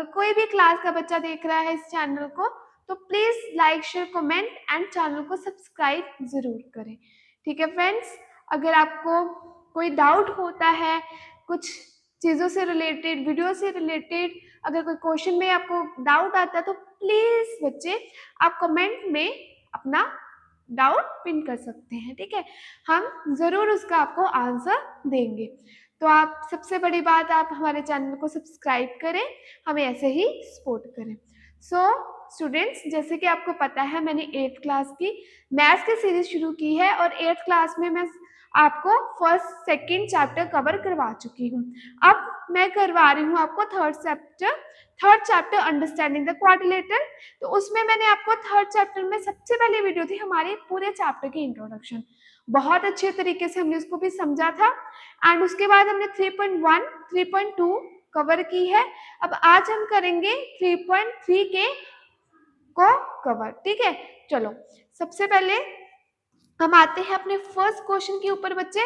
अगर कोई भी क्लास का बच्चा देख रहा है इस चैनल को तो please like share comment and channel को सब्सक्राइब जरूर करें। ठीक है फ्रेंड्स, अगर आपको कोई डाउट होता है कुछ चीज़ों से रिलेटेड, वीडियो से रिलेटेड, अगर कोई क्वेश्चन में आपको डाउट आता है तो प्लीज बच्चे आप कमेंट में अपना डाउट पिन कर सकते हैं। ठीक है, हम जरूर उसका आपको आंसर देंगे। तो आप सबसे बड़ी बात, आप हमारे चैनल को सब्सक्राइब करें, हमें ऐसे ही सपोर्ट करें। सो स्टूडेंट्स, जैसे कि आपको पता है मैंने 8th क्लास की मैथ्स की सीरीज शुरू की है और 8th क्लास में मैं आपको फर्स्ट सेकंड चैप्टर कवर करवा चुकी हूँ। अब मैं करवा रही हूँ आपको third chapter understanding the quadrilateral. तो उसमें मैंने आपको थर्ड चैप्टर में सबसे पहले वीडियो थी हमारी पूरे चैप्टर की इंट्रोडक्शन, बहुत अच्छे तरीके से हमने उसको भी समझा था। एंड उसके बाद हमने 3.1 3.2 कवर की है। अब आज हम करेंगे 3.3 के को कवर। ठीक है, चलो सबसे पहले हम आते हैं अपने फर्स्ट क्वेश्चन के ऊपर बच्चे,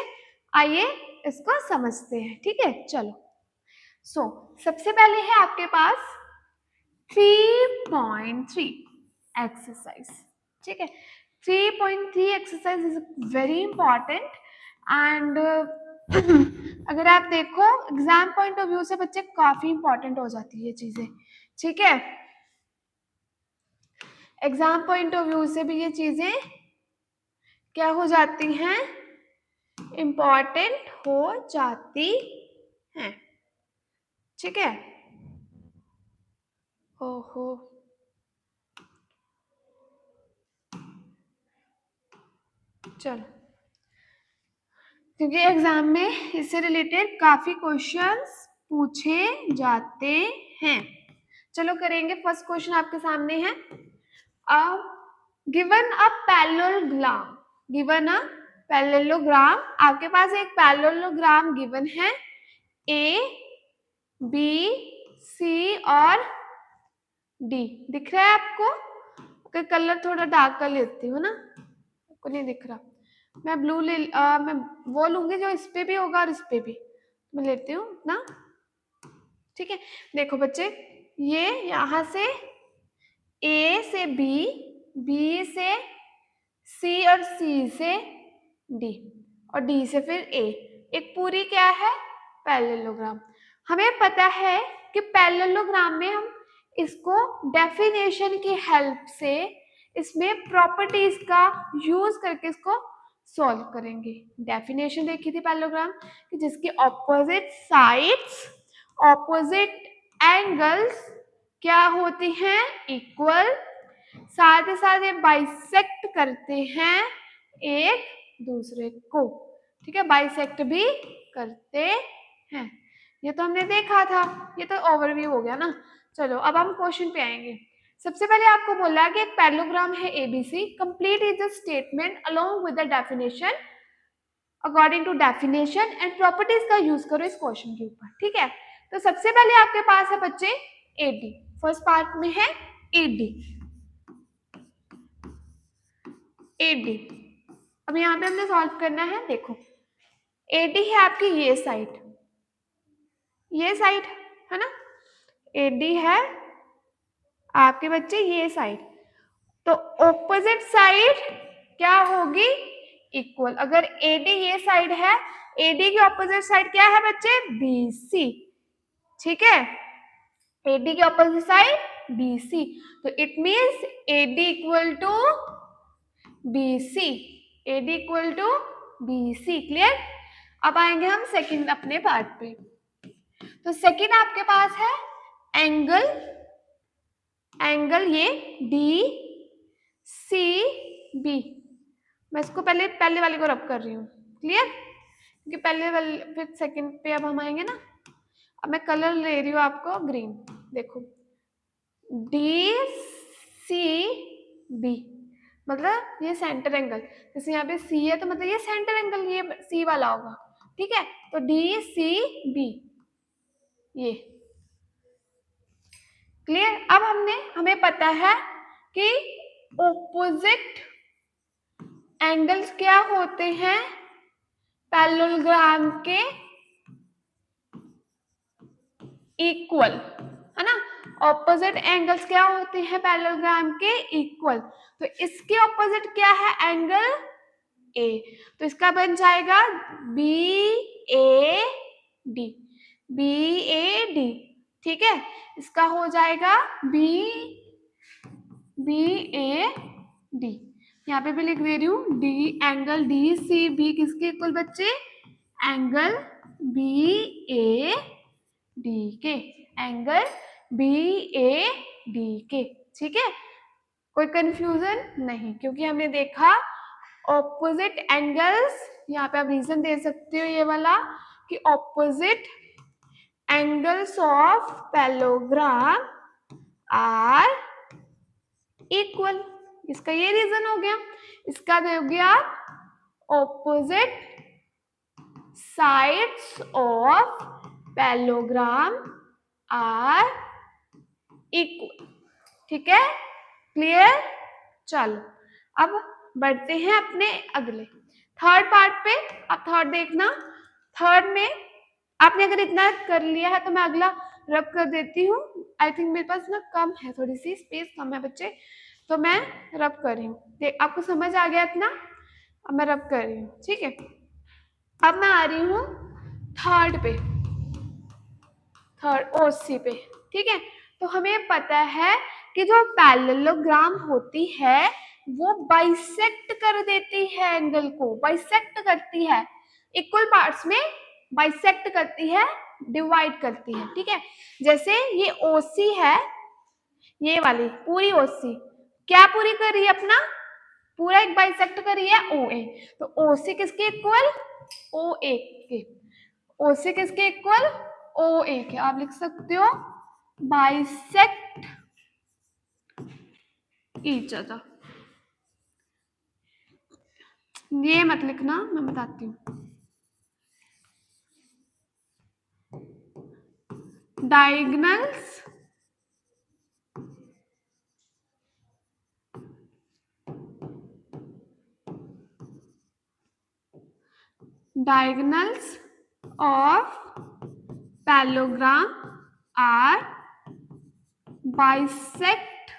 आइए इसको समझते हैं। ठीक है, चलो सबसे पहले है आपके पास 3.3 एक्सरसाइज। ठीक है, 3.3 exercise is very important and अगर आप देखो एग्जाम पॉइंट ऑफ व्यू से बच्चे काफी इंपॉर्टेंट हो जाती है चीजें। ठीक है, एग्जाम पॉइंट ऑफ व्यू से भी ये चीजें क्या हो जाती हैं, इंपॉर्टेंट हो जाती हैं। ठीक है, ओहो चलो, क्योंकि एग्जाम में इससे रिलेटेड काफी क्वेश्चंस पूछे जाते हैं। चलो करेंगे, फर्स्ट क्वेश्चन आपके सामने है, given a parallelogram, given a parallelogram, आपके पास एक पैरेललोग्राम गिवन है, ए बी सी और डी। दिख रहा है आपको? okay, कलर थोड़ा डार्क कर लेती हूँ ना, आपको नहीं दिख रहा, मैं ब्लू मैं वो लूंगी जो इस पे भी होगा और इस पे भी, मैं लेती हूँ ना। ठीक है, देखो बच्चे, ये यहां से ए से बी, बी से सी और सी से डी और डी से फिर ए, एक पूरी क्या है, पैरेललोग्राम। हमें पता है कि पैरेललोग्राम में हम इसको डेफिनेशन की हेल्प से, इसमें प्रॉपर्टीज का यूज करके इसको सॉल्व करेंगे। डेफिनेशन देखी थी पैरेललोग्राम कि जिसकी ऑपोजिट साइड्स, ऑपोजिट एंगल्स क्या होती हैं, इक्वल, साथ ही साथ ये बाइसेक्ट करते हैं एक दूसरे को। ठीक है, बाइसेक्ट भी करते हैं, ये तो हमने देखा था, ये तो ओवरव्यू हो गया ना। चलो अब हम क्वेश्चन पे आएंगे। सबसे पहले आपको बोला कि एक पैरेललोग्राम है ABC, complete is the statement along with the definition, according to definition and properties का यूज करो इस क्वेश्चन के ऊपर। ठीक है, तो सबसे पहले आपके पास है बच्चे एडी, फर्स्ट पार्ट में है एडी, एडी। अब यहाँ पे हमने सॉल्व करना है, देखो एडी है आपकी ये साइड, ये साइड है ना, एडी है आपके बच्चे ये साइड, तो ऑपोजिट साइड क्या होगी, इक्वल। अगर एडी ये साइड है, एडी की ऑपोजिट साइड क्या है बच्चे, बीसी। ठीक है, एडी की ऑपोजिट साइड बीसी, तो it means AD equal to BC, AD equal to BC. Clear? अब आएंगे हम सेकंड अपने पार्ट पे। तो सेकंड आपके पास है एंगल, एंगल ये डी सी बी, मैं इसको पहले वाले को रब कर रही हूँ। क्लियर? क्योंकि पहले वाले, फिर सेकंड पे अब हम आएंगे ना। अब मैं कलर ले रही हूँ आपको ग्रीन, देखो डी सी बी मतलब ये सेंटर एंगल, जैसे यहाँ पे सी है तो मतलब ये सेंटर एंगल ये सी वाला होगा। ठीक है, तो डी सी बी ये। क्लियर? अब हमें पता है कि ऑपोजिट एंगल्स क्या होते हैं पैरेललोग्राम के, इक्वल, है ना। ऑपोजिट एंगल्स क्या होते हैं पैरेललोग्राम के? इक्वल। तो इसके ऑपोजिट क्या है? Angle A. तो इसका बन जाएगा B A D, B A D. ठीक है, इसका हो जाएगा बी ए डी। यहाँ पे भी लिख दे रही हूँ D, angle D C B किसके इक्वल बच्चे? एंगल बी ए डी के, एंगल बी ए डी के। ठीक है, कोई कंफ्यूजन नहीं, क्योंकि हमने देखा ऑपोजिट एंगल्स, यहाँ पे आप रीजन दे सकते हो ये वाला कि opposite angles of parallelogram are equal. इसका ये रीजन हो गया। इसका हो गया opposite sides of parallelogram are equal. ठीक है, क्लियर? चलो अब बढ़ते हैं अपने अगले थर्ड पार्ट पे। अब थर्ड देखना। थर्ड में आपने अगर इतना कर लिया है तो मैं अगला रब कर देती हूँ। आई थिंक मेरे पास ना कम है, थोड़ी सी स्पेस कम है बच्चे, तो मैं रब कर रही हूँ। देख आपको समझ आ गया इतना? अब मैं रब कर रही हूँ। ठीक है, अब मैं आ रही हूँ थर्ड पे, थर्ड ओसी पे। ठीक है, तो हमें पता है कि जो पैरेललोग्राम होती है वो बाइसेक्ट कर देती है एंगल को, बाइसेक्ट करती है, इक्वल पार्ट्स में बाइसेक्ट करती है, डिवाइड करती है। ठीक है, जैसे ये ओसी है, ये वाली पूरी ओसी क्या पूरी कर रही है? अपना पूरा एक बाइसेक्ट कर रही है ओ ए। तो ओसी किसके इक्वल? ओ ए के। ओसी किसके इक्वल? ओ ए के। आप लिख सकते हो बाइसेक्ट ईच अदर। ये मत लिखना, मैं बताती हूँ। Diagonals of parallelogram are bisect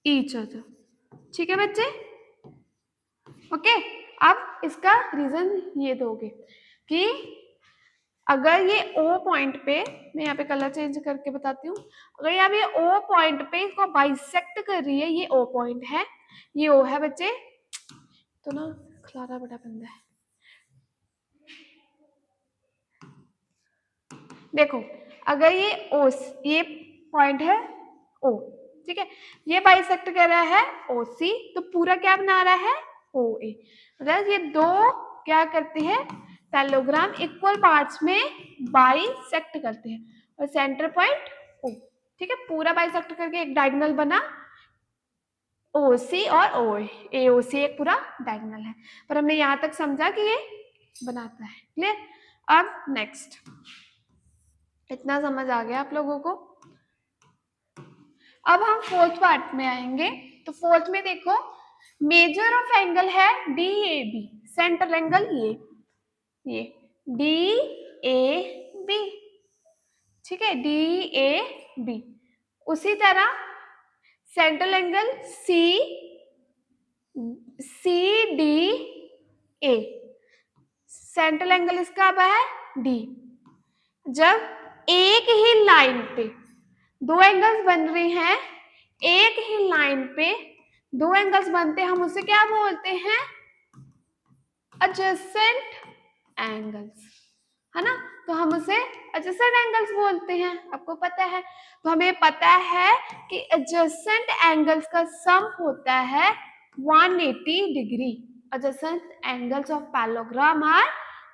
each other. ठीक है बच्चे? ओके, अब इसका रीजन ये दोगे कि अगर ये O पॉइंट पे, मैं यहाँ पे कलर चेंज करके बताती हूँ, अगर यहाँ पे O पॉइंट पे इसको बाइसेक्ट कर रही है, ये O पॉइंट है, ये O है बच्चे, तो ना खलारा बड़ा बंदा है। देखो अगर ये पॉइंट है O, ठीक है, ये बाइसेक्ट कर रहा है OC, तो पूरा क्या बना रहा है? OA। मतलब ये दो क्या करते हैं? पैरेललोग्राम इक्वल पार्ट्स में बाइसेक्ट करते हैं, और सेंटर पॉइंट O। ठीक है, पूरा बाइसेक्ट करके एक डायगोनल बना OC और OA, AOC एक पूरा डायगोनल है, पर हमने यहां तक समझा कि ये बनाता है। क्लियर? अब नेक्स्ट, इतना समझ आ गया आप लोगों को? अब हम फोर्थ पार्ट में आएंगे। तो फोर्थ में देखो, मेजर ऑफ एंगल है DAB, सेंट्रल एंगल ये DAB। ठीक है, DAB। उसी तरह central angle CDA, central angle इसका अब है D। जब एक ही लाइन पे दो एंगल्स बन रहे हैं, एक ही लाइन पे दो एंगल्स बनते हैं, हम उसे क्या बोलते हैं? एडजेसेंट एंगल्स, है ना? तो हम उसे एडजेसेंट एंगल्स बोलते हैं, आपको पता है। तो हमें पता है कि एडजेसेंट एंगल्स का सम होता है 180 degree. Adjacent angles of parallelogram are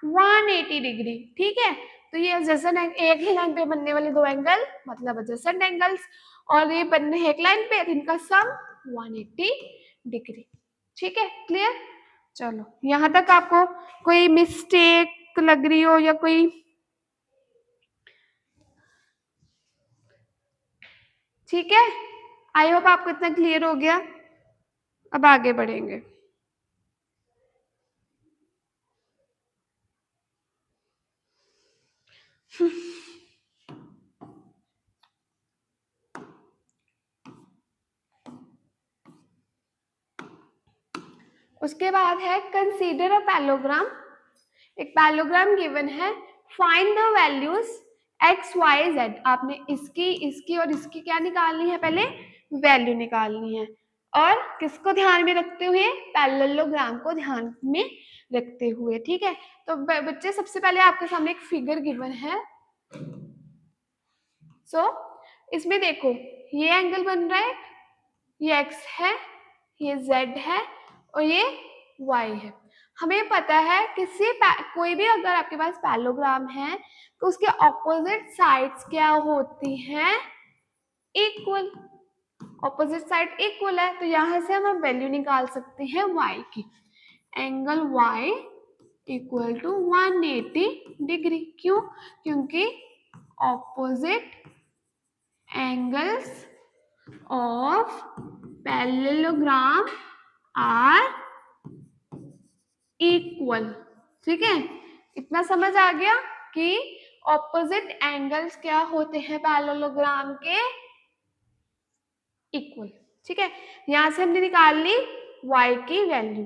180 degree. ठीक है, तो ये एडजेसेंट एक ही लाइन पे बनने वाले दो एंगल मतलब एडजेसेंट एंगल्स, और ये बनने एक लाइन पे, इनका सम 180 डिग्री। ठीक है, क्लियर? चलो यहां तक आपको कोई मिस्टेक लग रही हो या कोई? ठीक है, आई होप आपको इतना क्लियर हो गया। अब आगे बढ़ेंगे। उसके बाद है कंसीडर अ पैरेललोग्राम। एक पैरेललोग्राम गिवन है, find the values X Y Z. आपने इसकी और इसकी क्या निकालनी है, पहले वैल्यू निकालनी है, और किसको ध्यान में रखते हुए, पैरेललोग्राम को ध्यान में रखते हुए। ठीक है, तो बच्चे सबसे पहले आपके सामने एक फिगर गिवन है। इसमें देखो ये एंगल बन रहा है, ये एक्स है, ये जेड है और ये वाई है। हमें पता है कोई भी अगर आपके पास पैरेललोग्राम है तो उसके ऑपोजिट साइड्स क्या होती हैं, इक्वल। ऑपोजिट साइड इक्वल है, तो यहां से हम वैल्यू निकाल सकते हैं y की। Angle y equal to 180 degree. क्यों? क्योंकि opposite angles of parallelogram are equal. ठीक है, इतना समझ आ गया कि ऑपोजिट एंगल्स क्या होते हैं पैरेललोग्राम के, इक्वल। ठीक है, यहां से हमने निकाल ली y की वैल्यू,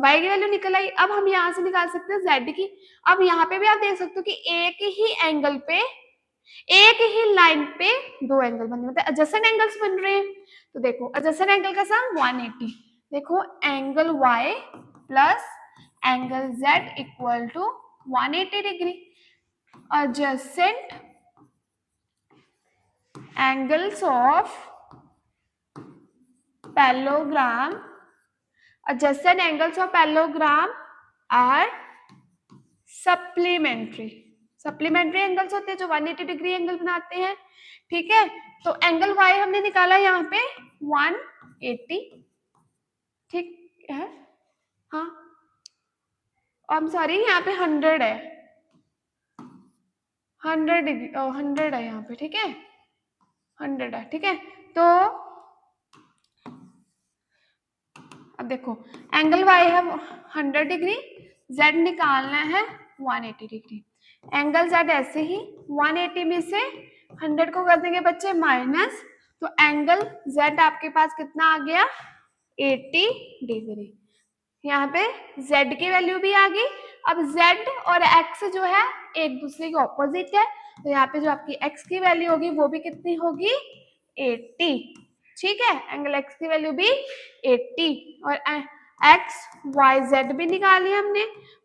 y की वैल्यू निकल आई। अब हम यहां से निकाल सकते हैं z की। अब यहाँ पे भी आप देख सकते हो कि एक ही एंगल पे, एक ही लाइन पे दो एंगल बन रहे, मतलब एडजेसेंट एंगल्स बन रहे हैं। तो देखो एडजेसेंट एंगल का सम 180। देखो angle y plus angle z equal to 180 degree. Adjacent angles of parallelogram, adjacent angles of parallelogram are supplementary। Supplementary angles होते हैं जो 180 डिग्री एंगल बनाते हैं। ठीक है, तो एंगल y हमने निकाला यहाँ पे 180। ठीक है, हाँ आई एम सॉरी, यहाँ पे 100 है, 100 डिग्री 100 है यहाँ पे। ठीक है, 100 है। ठीक है, तो अब देखो एंगल y है 100 डिग्री, z निकालना है 180 डिग्री। एंगल z ऐसे ही 180 में से 100 को कर देंगे बच्चे माइनस, तो एंगल z आपके पास कितना आ गया, 80 डिग्री। यहाँ पे z की वैल्यू भी आ गई। अब z और x जो है एक दूसरे के ऑपोजिट है, तो यहाँ पे जो आपकी x की वैल्यू होगी वो भी कितनी होगी, 80। ठीक है, एंगल x की वैल्यू भी 80 और x y z भी निकाली हमने।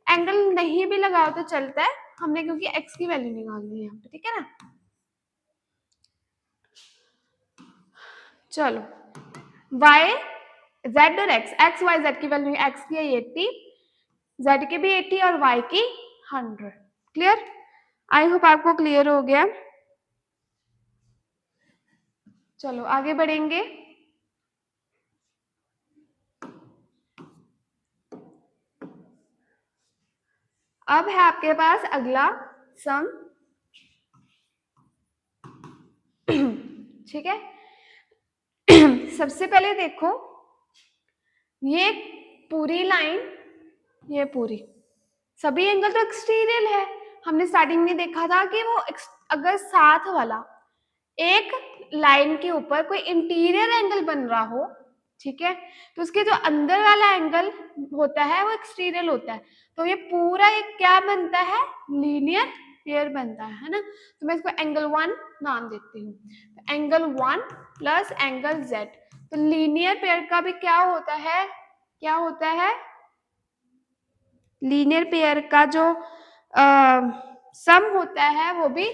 एंगल नहीं भी लगाओ तो चलता है हमने, क्योंकि x की वैल्यू निकालनी है यहाँ पे। ठीक है ना, चलो y z और x y z की वैल्यू, x की है 80, z की भी 80 और y की 100। क्लियर? आई होप आपको क्लियर हो गया। चलो आगे बढ़ेंगे। अब है आपके पास अगला सम। ठीक है, सबसे पहले देखो ये पूरी लाइन, ये पूरी, सभी एंगल तो एक्सटीरियर है। हमने स्टार्टिंग में देखा था कि वो अगर साथ वाला एक लाइन के ऊपर कोई इंटीरियर एंगल बन रहा हो, ठीक है, तो उसके जो अंदर वाला एंगल होता है वो एक्सटीरियर होता है। तो ये पूरा एक क्या बनता है, लीनियर पेयर बनता है ना। तो मैं इसको एंगल 1 नाम देती हूँ। तो एंगल 1 प्लस एंगल z, तो लीनियर पेयर का भी क्या होता है, क्या होता है, लीनियर पेयर का जो सम होता है वो भी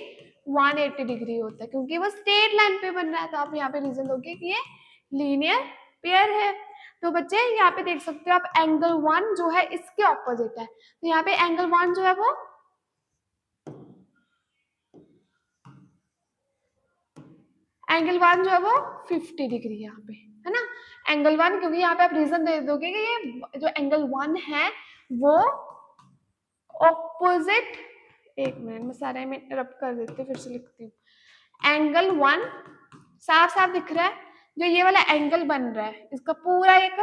180 डिग्री होता है, क्योंकि वो स्ट्रेट लाइन पे बन रहा है। तो आप यहाँ पे रीजन दोगे कि ये लीनियर पेयर है। तो बच्चे यहाँ पे देख सकते हो आप, एंगल 1 जो है इसके ऑपोजिट है। तो यहाँ पे एंगल 1 जो है वो $50 यहाँ पे है ना, एंगल 1, क्योंकि यहाँ पे आप रीजन दे दोगे कि ये जो एंगल 1 है वो ऑपोजिट, एक मिनट में सारे में रब कर देती हूँ, फिर से लिखती हूँ। एंगल 1 साफ साफ दिख रहा है, जो ये वाला एंगल बन रहा है इसका पूरा एक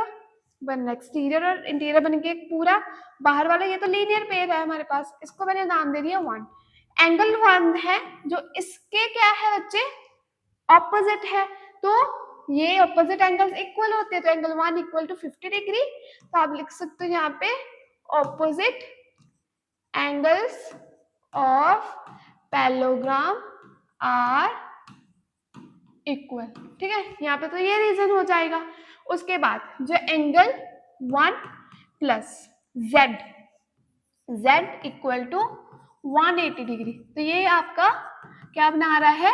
बन रहा है, एक्सटीरियर और इंटीरियर बन के एक पूरा बाहर वाला, ये तो लीनियर पेयर है हमारे पास, इसको मैंने नाम दे दिया 1। एंगल 1 है जो इसके क्या है बच्चे, ऑपोजिट है। तो ये ऑपोजिट एंगल्स इक्वल होते हैं, तो एंगल 1 इक्वल टू 50 डिग्री, तो आप लिख सकते हो यहाँ पे opposite angles of parallelogram are equal. ठीक है, यहाँ पे तो ये रीजन हो जाएगा। उसके बाद जो angle 1 plus Z, Z equal to 180 degree, तो ये आपका क्या बना रहा है,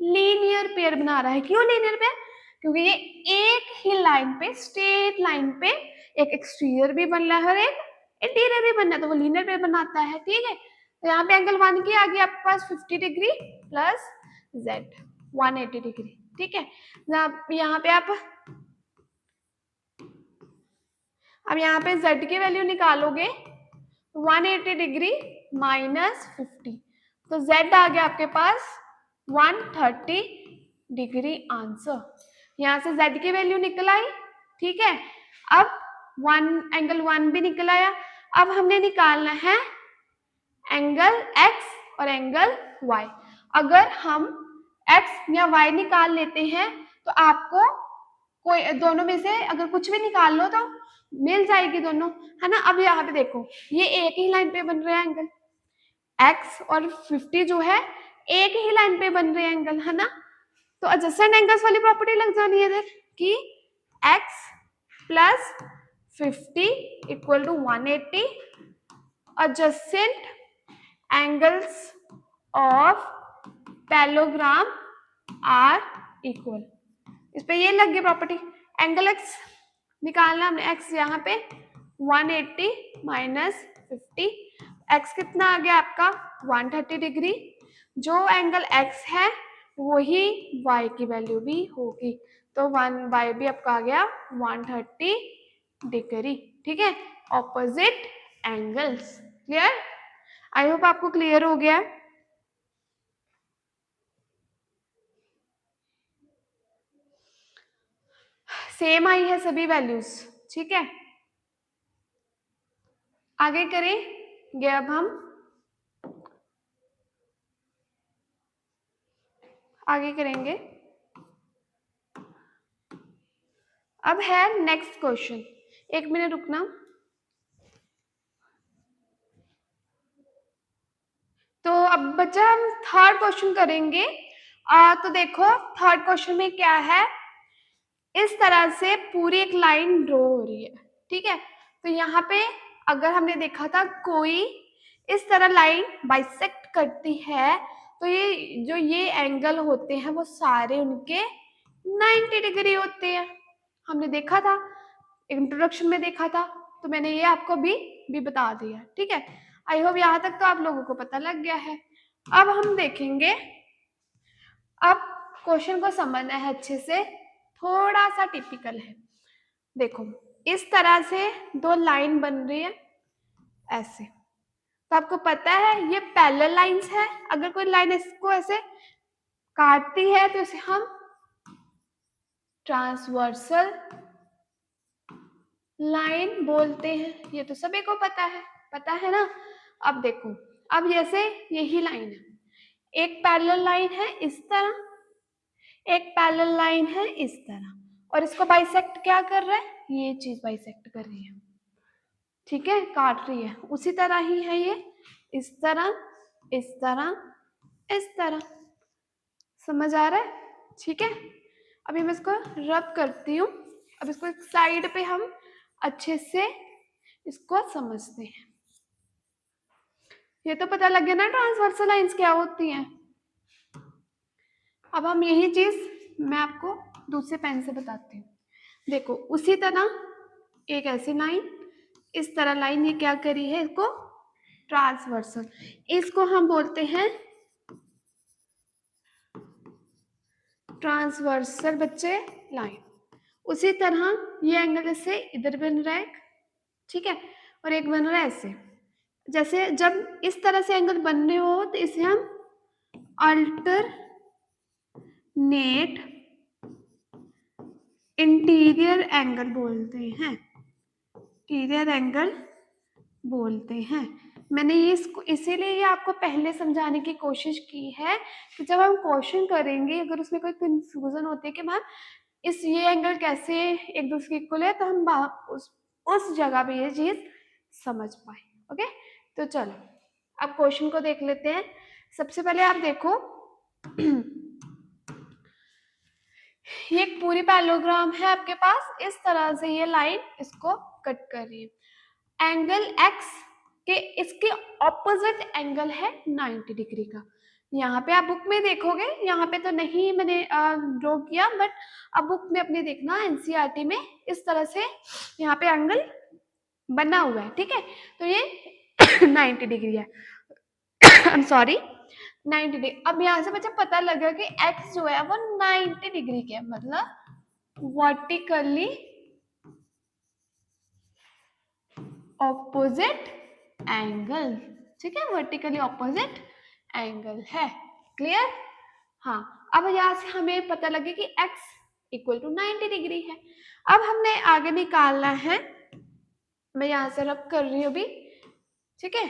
लीनियर पेयर बना रहा है। क्यों लीनियर पेयर? क्योंकि ये एक ही लाइन पे, स्ट्रेट लाइन पे एक एक्सटीरियर भी बन रहा है और एक इंटीरियर भी बनना है, तो वो लीनियर पेयर बनाता है। ठीक है, तो यहाँ पे एंगल 1 की आ गई आपके पास 50 डिग्री प्लस जेड 180 डिग्री। ठीक है, यहाँ पे आप अब यहाँ पे z की वैल्यू निकालोगे 180 डिग्री माइनस 50, तो z आ गया आपके पास 130 डिग्री आंसर। यहाँ से z की वैल्यू निकल आई। ठीक है, अब एंगल 1 भी निकल आया। अब हमने निकालना है एंगल x और एंगल y। अगर हम x या y निकाल लेते हैं तो आपको कोई दोनों में से अगर कुछ भी निकाल लो तो मिल जाएगी दोनों, है ना। अब यहाँ पे देखो, ये एक ही लाइन पे बन रहे हैं एंगल, x और 50 जो है एक ही लाइन पे बन रहे हैं एंगल, है ना। तो एडजेसेंट एंगल्स वाली प्रॉपर्टी लग जानी है इधर कि x plus 50 equal to 180, adjacent angles of parallelogram are equal. इस पे ये लग गई प्रॉपर्टी। एंगल x निकालना हमने, x यहाँ पे 180 माइनस 50, x कितना आ गया आपका 130 डिग्री। जो एंगल x है वही y की वैल्यू भी होगी, तो y भी आपका आ गया 130 डिग्री। ठीक है, opposite angles. Clear? I hope आपको क्लियर हो गया। सेम आई है सभी वैल्यूज। ठीक है, आगे करेंगे अब हम, आगे करेंगे। अब है नेक्स्ट क्वेश्चन, एक मिनट रुकना। तो अब बच्चा हम थर्ड क्वेश्चन करेंगे। तो देखो थर्ड क्वेश्चन में क्या है, इस तरह से पूरी एक लाइन ड्रॉ हो रही है। ठीक है, तो यहाँ पे अगर हमने देखा था कोई इस तरह लाइन बाइसेक्ट करती है, तो ये जो ये एंगल होते हैं वो सारे उनके 90 डिग्री होते हैं। हमने देखा था, इंट्रोडक्शन में देखा था, तो मैंने ये आपको भी बता दिया। ठीक है, आई होप यहाँ तक तो आप लोगों को पता लग गया है। अब हम देखेंगे, अब क्वेश्चन को समझना है अच्छे से, थोड़ा सा टिपिकल है। देखो इस तरह से दो लाइन बन रही है ऐसे, तो आपको पता है ये पैरेलल लाइंस है। अगर कोई लाइन इसको ऐसे काटती है तो इसे हम ट्रांसवर्सल लाइन बोलते हैं, ये तो सभी को पता है ना। अब देखो, अब जैसे यही लाइन है, एक पैरेलल लाइन है इस तरह, एक पैरेलल लाइन है इस तरह, और इसको बाइसेक्ट क्या कर रहा है, ये चीज बाइसेक्ट कर रही है। ठीक है, काट रही है। उसी तरह ही है ये, इस तरह, इस तरह, इस तरह। समझ आ रहा है? ठीक है, अभी मैं इसको रब करती हूँ। अब इसको एक साइड पे हम अच्छे से इसको समझते हैं। ये तो पता लग गया ना ट्रांसवर्सल लाइंस क्या होती हैं। अब हम यही चीज मैं आपको दूसरे पेन से बताती हूँ। देखो उसी तरह एक ऐसी लाइन, इस तरह लाइन ये क्या करी है, इसको ट्रांसवर्सल, इसको हम बोलते हैं ट्रांसवर्सल बच्चे लाइन। उसी तरह ये एंगल जैसे इधर बन रहा है, ठीक है, और एक बन रहा है ऐसे। जैसे जब इस तरह से एंगल बन रहे हो तो इसे हम अल्टरनेट इंटीरियर एंगल बोलते हैं, इंटीरियर एंगल बोलते हैं। मैंने ये इसको इसीलिए ये आपको पहले समझाने की कोशिश की है कि जब हम क्वेश्चन करेंगे अगर उसमें कोई कंफ्यूजन होती है कि मैम इस ये एंगल कैसे एक दूसरे के इक्वल है, तो हम उस जगह पे ये चीज समझ पाए। ओके, तो चलो अब क्वेश्चन को देख लेते हैं। सबसे पहले आप देखो ये एक पूरी पैरेललोग्राम है आपके पास, इस तरह से ये लाइन इसको कट कर रही है। एंगल एक्स के इसके ऑपोजिट एंगल है 90 डिग्री का। यहाँ पे आप बुक में देखोगे, यहाँ पे तो नहीं मैंने ड्रॉ किया, बट अब बुक में अपने देखना एनसीईआरटी में इस तरह से यहाँ पे एंगल बना हुआ है। ठीक है, तो ये 90 डिग्री है। I am sorry, 90 degree. अब यहाँ से मुझे पता लगा कि x जो है वो 90 डिग्री के, मतलब वर्टिकली ऑपोजिट एंगल। ठीक है, वर्टिकली ऑपोजिट एंगल है। क्लियर? हाँ, अब यहाँ से हमें पता लगे कि x इक्वल टू 90 डिग्री है। अब हमने आगे निकालना है, मैं यहाँ से रब कर रही हूँ अभी। ठीक है,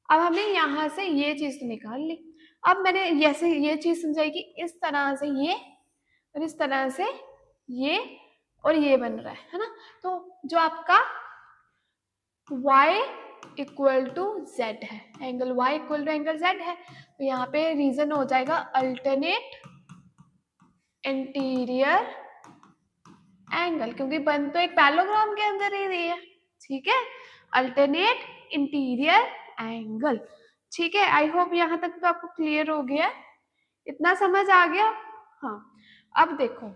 अब हमने यहाँ से ये चीज तो निकाल ली। अब मैंने ऐसे ये चीज समझाई कि इस तरह से ये और इस तरह से ये और ये बन रहा है ना। तो जो आपका y इक्वल टू z है, angle y equal to angle z है, तो यहाँ पे रीजन हो जाएगा अल्टरनेट इंटीरियर एंगल, क्योंकि बन तो एक पैरेललोग्राम के अंदर ही रही है। ठीक है, अल्टरनेट इंटीरियर एंगल। ठीक है, आई होप यहाँ तक तो आपको क्लियर हो गया, इतना समझ आ गया। हाँ, अब देखो,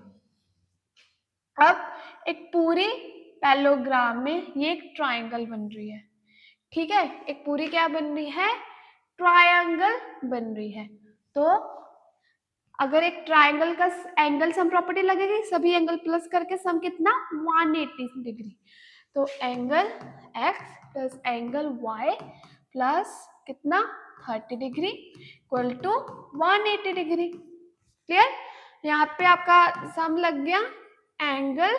अब एक पूरी पैरेललोग्राम में ये एक ट्रायंगल बन रही है। ठीक है, एक पूरी क्या बन रही है? ट्रायंगल बन रही है। तो अगर एक ट्रायंगल का एंगल सम प्रॉपर्टी लगेगी, सभी एंगल प्लस करके सम कितना? 180 डिग्री। तो angle x plus angle y plus कितना? 30 degree equal to 180 degree. Clear? यहाँ पे आपका सम लग गया, एंगल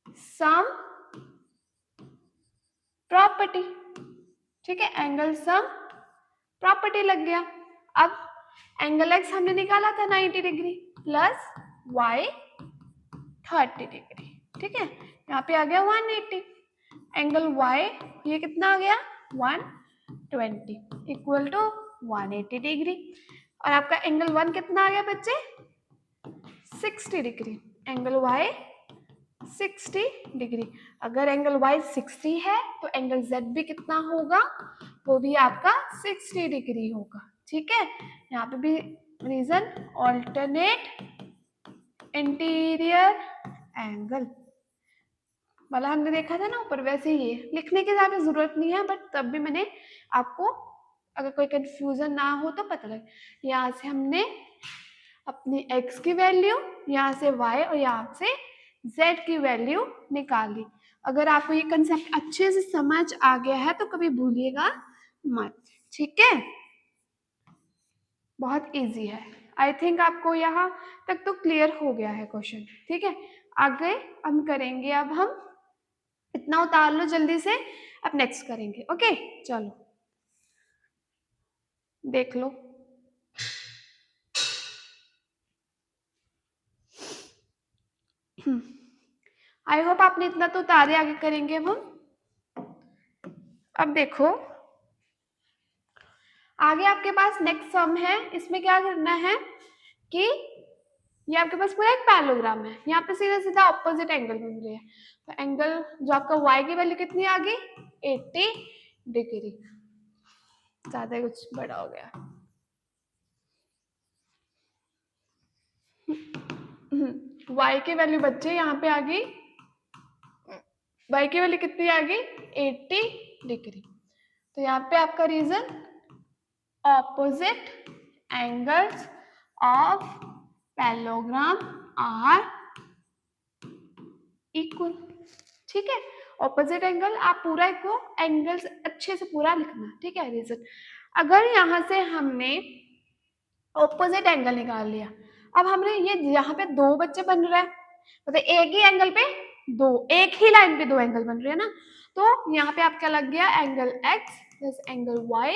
सम प्रॉपर्टी। ठीक है, एंगल सम प्रॉपर्टी लग गया। अब एंगल x हमने निकाला था 90 डिग्री प्लस y 30 डिग्री। ठीक है, यहाँ पे आ गया 180। एंगल y ये कितना आ गया? 120 इक्वल टू 180 डिग्री। और आपका एंगल 1 कितना आ गया बच्चे? 60 डिग्री। Angle y 60 degree. अगर एंगल y 60 है तो एंगल z भी कितना होगा? वो भी आपका 60 डिग्री होगा। ठीक है, यहाँ पे भी रीजन ऑल्टरनेट इंटीरियर एंगल वाला हमने देखा था ना ऊपर, वैसे ही ये लिखने की ज्यादा जरूरत नहीं है, बट तब भी मैंने आपको अगर कोई कंफ्यूजन ना हो तो पता लगे। यहाँ से हमने अपनी x की वैल्यू, यहाँ से y और यहाँ से z की वैल्यू निकाली। अगर आपको ये कंसेप्ट अच्छे से समझ आ गया है तो कभी भूलिएगा मत। ठीक है, बहुत इजी है। आई थिंक आपको यहाँ तक तो क्लियर हो गया है क्वेश्चन। ठीक है, आगे हम करेंगे, अब हम इतना उतार लो जल्दी से, अब नेक्स्ट करेंगे। ओके, चलो देख लो। आई होप आपने इतना तो उतारे, आगे करेंगे हम। अब देखो आगे आपके पास नेक्स्ट सम है, इसमें क्या करना है कि ये आपके पास पूरा एक पैरेललोग्राम है, यहाँ पे सीधा सीधा ऑपोजिट एंगल बन रही है। तो एंगल जो आपका y की वैल्यू कितनी आ गई? 80 डिग्री। ज्यादा कुछ बड़ा हो गया। y की वैल्यू बच्चे यहाँ पे आ गई, y की वैल्यू कितनी आ गई? 80 डिग्री। तो यहाँ पे आपका reason opposite angles of parallelogram are equal. ठीक है, ऑपोजिट एंगल आप पूरा को एंगल्स अच्छे से पूरा लिखना। ठीक है, रीजन अगर यहाँ से हमने ऑपोजिट एंगल निकाल लिया, अब हमने ये यहाँ पे दो बच्चे बन रहे हैं, मतलब एक ही एंगल पे दो, एक ही लाइन पे दो एंगल बन रहे हैं ना, तो यहाँ पे आपका लग गया angle x plus angle y,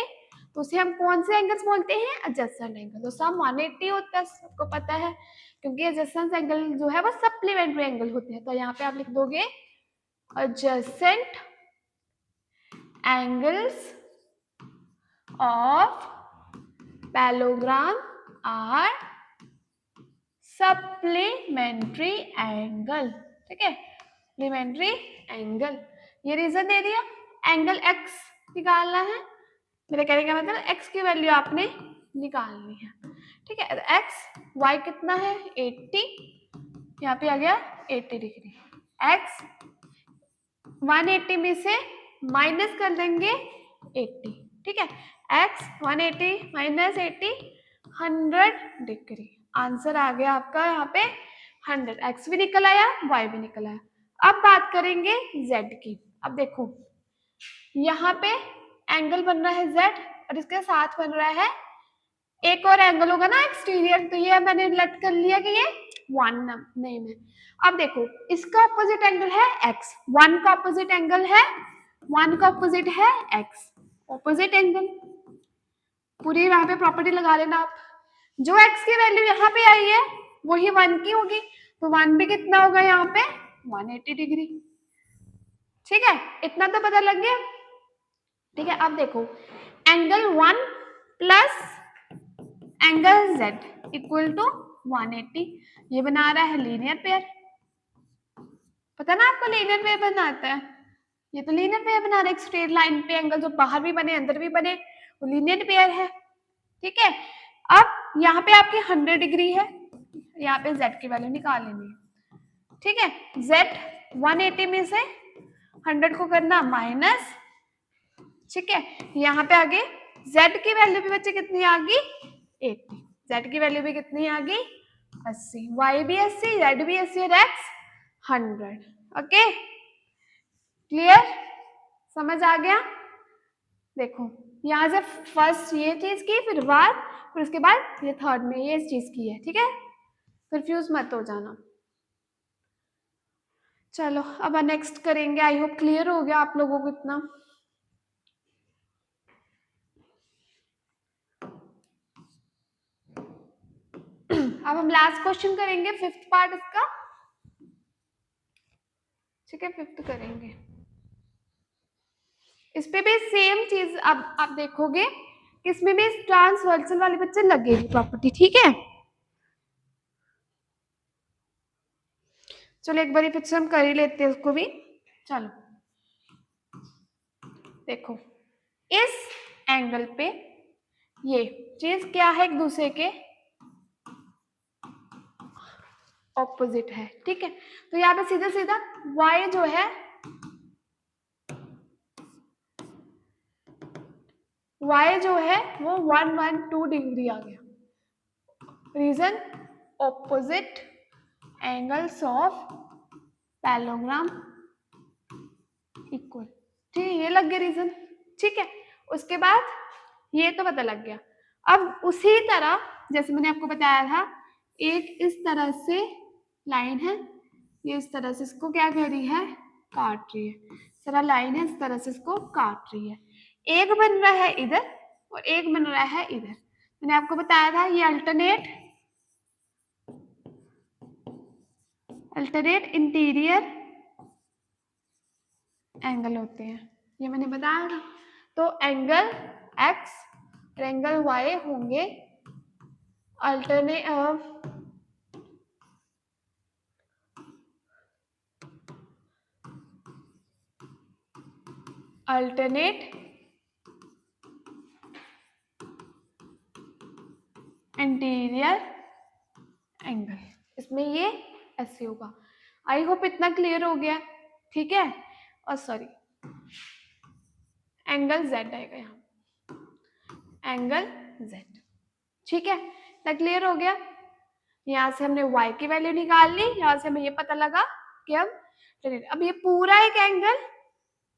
तो उसे हम कौन से एंगल्स बोलते हैं? Adjacent angle. तो सम 180 होता है, सबको पता है। क्योंकि एडजेसेंट एंगल जो है वो सप्लीमेंट्री एंगल होते हैं। तो यहाँ पे आप लिख दोगे adjacent angles of parallelogram are supplementary angle. ठीक है, सप्लीमेंट्री एंगल। ये रीजन दे दिया, एंगल एक्स निकालना है। मेरे कहने का मतलब एक्स की वैल्यू आपने निकालनी है। ठीक है, एक्स वाई कितना है 80, यहाँ पे आ गया 80 डिग्री। एक्स 180 में से माइनस कर देंगे 80। ठीक है, एक्स 180 माइनस 80 100 डिग्री। आंसर आ गया आपका यहाँ पे 100। एक्स भी निकल आया, वाई भी निकल आया। अब बात करेंगे जेड की। अब देखो यहाँ पे एंगल बन रहा है जेड और इसके साथ बन रहा है एक और एंगल होगा ना एक्सटीरियर, तो ये मैंने लेट कर लिया कि ये 1 नेम है। अब देखो इसका ऑपोजिट एंगल है x, 1 का ऑपोजिट एंगल है 1 का ऑपोजिट है x, ऑपोजिट एंगल। पूरी वहां पे प्रॉपर्टी लगा लेना आप। जो x की वैल्यू यहाँ पे आई है वही 1 की होगी, तो 1 भी कितना होगा यहाँ पे 180 डिग्री। ठीक है, इतना तो पता लग गया। ठीक है, अब देखो angle 1 plus angle z equal to 180, ये बना रहा है लीनियर पेयर। पता ना आपको लीनियर पेयर बनाता है, ये तो लीनियर पेयर बना रहा है। एक स्ट्रेट लाइन पे एंगल जो बाहर भी बने अंदर भी बने वो लीनियर पेयर है। ठीक है, अब यहाँ पे आपकी 100 डिग्री है, यहाँ पे z की वैल्यू निकाल लेनी है। ठीक है, z 180 में से 100 को करना माइनस। ठीक है, यहाँ पे आगे z की वैल्यू भी बच्चे कितनी आ गई 80, z की वैल्यू भी कितनी आ गई 80, y भी 80, z भी 80 और x 100। ओके, क्लियर, समझ आ गया। देखो यहाँ से फर्स्ट ये चीज की, फिर उसके बाद ये थर्ड में ये चीज की है। ठीक है, कंफ्यूज मत हो जाना। चलो अब नेक्स्ट करेंगे। आई होप क्लियर हो गया आप लोगों को इतना। अब हम लास्ट क्वेश्चन करेंगे, फिफ्थ पार्ट इसका। ठीक है, फिफ्थ करेंगे। इस पे भी सेम चीज अब आप देखोगे कि इसमें भी ट्रांसवर्सल वाले बच्चे लगेगी प्रॉपर्टी। ठीक है, चलो एक बार फिर से हम कर ही लेते हैं उसको भी। चलो देखो इस एंगल पे ये चीज क्या है, एक दूसरे के ऑपोजिट है। ठीक है, तो यहाँ पे सीधा सीधा y जो है वो 112 डिग्री आ गया। Reason opposite angles of parallelogram equal. ठीक है, ये लग गया रीजन। ठीक है, उसके बाद ये तो पता लग गया। अब उसी तरह जैसे मैंने आपको बताया था, एक इस तरह से लाइन है, ये इस तरह से इसको क्या कर रही है काट रही है। इस तरह लाइन है, इस तरह से इसको काट रही है। एक बन रहा है इधर और एक बन रहा है इधर। मैंने आपको बताया था ये अल्टरनेट इंटीरियर एंगल होते हैं, ये मैंने बताया था। तो एंगल x और एंगल y होंगे अल्टरनेट इंटीरियर एंगल। इसमें ये ऐसे होगा। आई होप इतना क्लियर हो गया। ठीक है, और सॉरी एंगल z आएगा यहाँ, एंगल z। ठीक है, इतना क्लियर हो गया। यहाँ से हमने y की वैल्यू निकाल ली, यहाँ से हमें ये पता लगा कि अब ये पूरा एक एंगल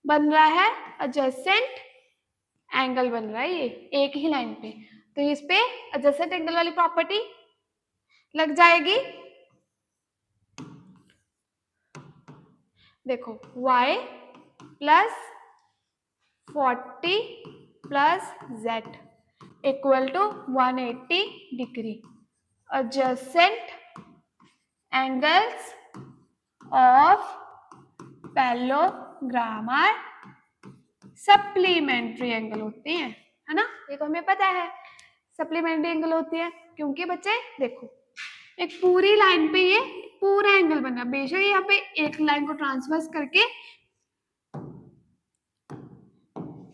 बन रहा है, एडजेसेंट एंगल बन रहा है ये एक ही लाइन पे। तो इस पे एडजेसेंट एंगल वाली प्रॉपर्टी लग जाएगी। देखो y plus 40 plus z equal to 180 degree. Adjacent angles of parallelogram are supplementary angle होते हैं, है ना, ये तो हमें पता है सप्लीमेंट्री एंगल होती है। क्योंकि बच्चे देखो एक पूरी लाइन पे ये पूरा एंगल बना, बेशक यहाँ पे एक लाइन को ट्रांसवर्स करके,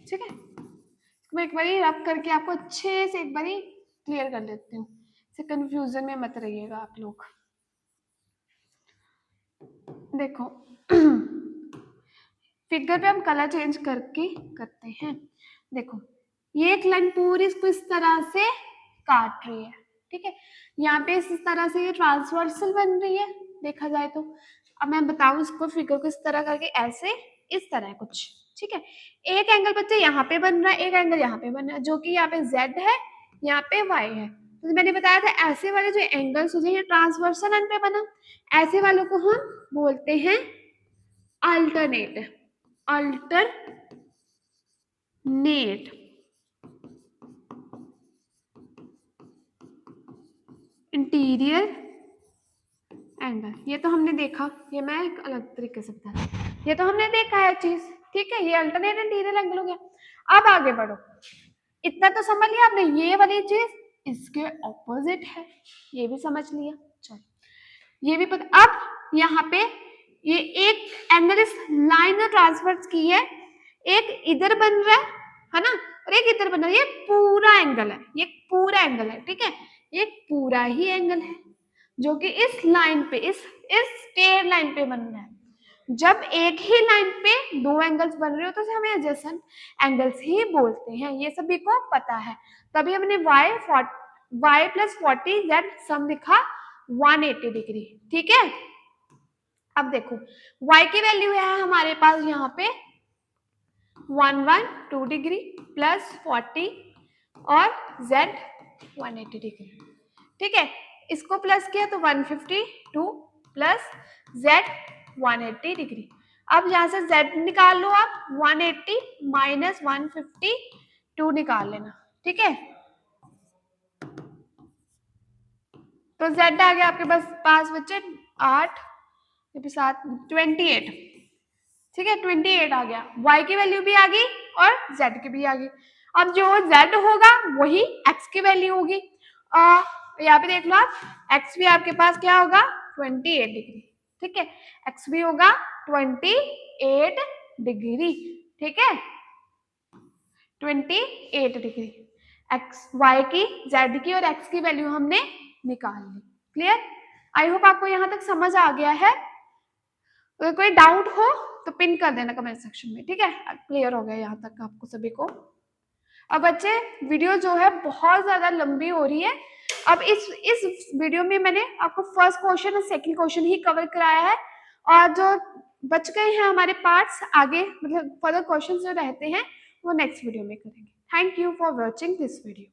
ठीक है, मैं एक बारी रब करके आपको अच्छे से एक बारी क्लियर कर देती हूँ, से कंफ्यूजन में मत रहिएगा आप लोग। देखो फिगर पे हम कलर चेंज करके करते हैं। देखो ये एक लाइन पूरी इसको इस तरह से काट रही है, ठीक है, यहाँ पे इस तरह से ये ट्रांसवर्सल बन रही है देखा जाए तो। अब मैं बताऊं इसको फिगर को इस तरह करके, ऐसे इस तरह कुछ, ठीक है। एक एंगल बच्चे यहाँ पे बन रहा है, एक एंगल यहाँ पे बन रहा है, जो कि यहाँ पे Z है, यहाँ पे Y है। तो मैंने बताया था ऐसे वाले जो एंगल्स हो जाए ट्रांसवर्सल लाइन पे बना, ऐसे वालों को हम बोलते हैं अल्टरनेट, अल्टरनेट इंटीरियर एंगल। ये तो हमने देखा, ये मैं एक अलग तरीके से बता, ये तो हमने देखा है चीज, ठीक है, ये अल्टरनेट इंटीरियर एंगल हो गया। अब आगे बढ़ो, इतना तो समझ लिया आपने, ये वाली चीज इसके ऑपोजिट है, ये भी समझ लिया, चलो ये भी पता। अब यहाँ पे ये एक एंगल इस लाइन में ट्रांसफर की है, एक इधर बन रहा है ना, और एक इधर बन रहा है, ये पूरा एंगल है, ये पूरा एंगल है, ठीक है, ये पूरा ही एंगल है जो कि इस लाइन पे इस स्टेयर लाइन पे बन रहा है। जब एक ही लाइन पे दो एंगल्स बन रहे हो तो हमें एडजेसेंट एंगल्स ही बोलते हैं, ये सभी को पता है। तभी हमने y प्लस 40 z सम लिखा 180 डिग्री, ठीक है। अब देखो y की वैल्यू है हमारे पास यहाँ पे 112 डिग्री प्लस 40 और z 180 डिग्री, ठीक है। इसको प्लस किया तो 152 प्लस z 180 डिग्री। अब यहां से z निकाल लो आप, 180 माइनस 152 निकाल लेना, ठीक है। तो z आ गया आपके पास बच्चे 8 7 28, ठीक है, 28 आ गया, y की वैल्यू भी आ गई और z की भी आ गई। अब जो z होगा वही x की वैल्यू होगी, यहाँ पे देख लो आप, x भी आपके पास क्या होगा 28 डिग्री, ठीक है, x भी होगा 28 डिग्री, ठीक है, 28 डिग्री। x y की z की और x की वैल्यू हमने निकाल ली, क्लियर। आई होप आपको यहाँ तक समझ आ गया है। अगर कोई डाउट हो तो पिन कर देना कमेंट सेक्शन में, ठीक है, क्लियर हो गया यहाँ तक आपको सभी को। अब बच्चे वीडियो जो है बहुत ज्यादा लंबी हो रही है, अब इस वीडियो में मैंने आपको फर्स्ट क्वेश्चन और सेकंड क्वेश्चन ही कवर कराया है, और जो बच गए हैं हमारे पार्ट्स आगे मतलब फर्दर क्वेश्चन जो रहते हैं वो नेक्स्ट वीडियो में करेंगे। Thank you for watching this video.